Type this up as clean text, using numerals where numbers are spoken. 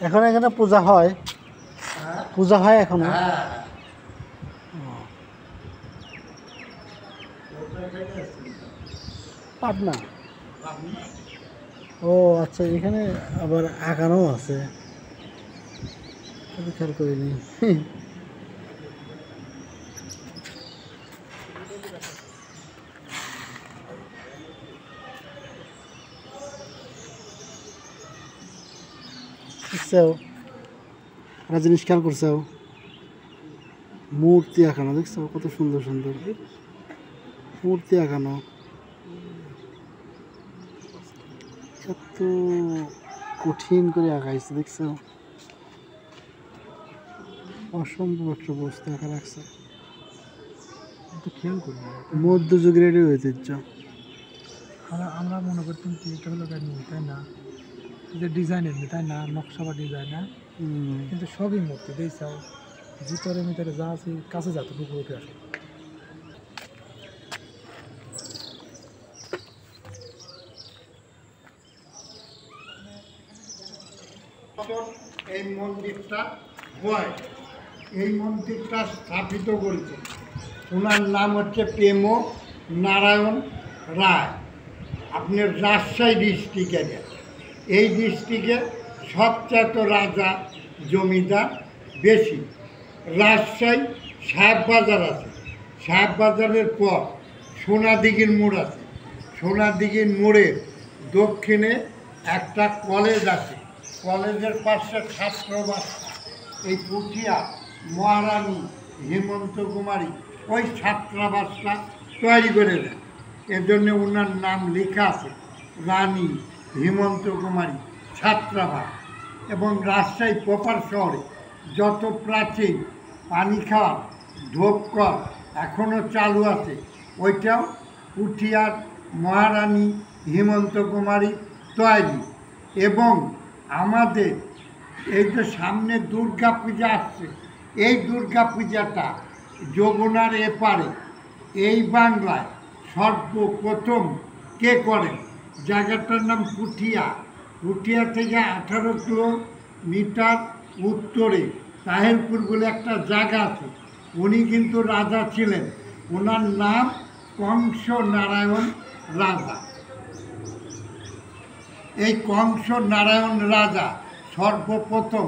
এখন এখানে পূজা হয়, পূজা হয় এখনো। পাবনা। ও আচ্ছা, এখানে আবার আঁকানো আছে, খেয়াল করিনি। একটা জিনিস খেয়াল করছো, মূর্তি আঁকানো দেখছো, কত সুন্দর সুন্দর মূর্তি আঁকানো, এত কঠিন করে আঁকাইছে দেখছো, অসম্ভব একটা বস্তু আঁকা রাখছে। খেয়াল করি মধ্যযুগের এটাই ঐতিহ্য। আমরা মনে করতাম কি এটা হলো তাই না, যে ডিজাইন এমনি তাই না, নকশা বা ডিজাইন না, কিন্তু সবই মূর্তি দেখছাও, ভিতরে ভিতরে যা আছে কাছে যতটুকু উঠে আসে। এই মন্দিরটা হয়, এই মন্দিরটা স্থাপিত করেছে, ওনার নাম হচ্ছে প্রেম নারায়ণ রায়। আপনার রাজশাহী ডিস্ট্রিক্টের, এই ডিস্ট্রিক্টে সবচেয়ে রাজা জমিদার বেশি। রাজশাহী সাহেববাজার আছে, সাহেববাজারের পর সোনাদিঘির মোড় আছে, সোনাদিঘির মোড়ের দক্ষিণে একটা কলেজ আছে, কলেজের পাশে ছাত্রাবাস। এই পুঠিয়া মহারানী হেমন্ত কুমারী ওই ছাত্রাবাসটা তৈরি করে দেয়, এজন্য ওনার নাম লেখা আছে রানী হেমন্ত কুমারী ছাত্রাবাস। এবং রাজশাহী প্রপার শহরে যত প্রাচীন পানি খাওয়া ধূপকল এখনও চালু আছে, ওইটাও পুঠিয়ার মহারানী হেমন্ত কুমারী তৈরি। এবং আমাদের এই যে সামনে দুর্গা পূজা আসছে, এই দুর্গা পূজাটা যমুনার এপারে এই বাংলায় সর্বপ্রথম কে করেন, জায়গাটার নাম পুঠিয়া। পুঠিয়া থেকে 18 কিলোমিটার উত্তরে তাহেরপুর বলে একটা জায়গা আছে, উনি কিন্তু রাজা ছিলেন, ওনার নাম কংস নারায়ণ রাজা। এই কংস নারায়ণ রাজা সর্বপ্রথম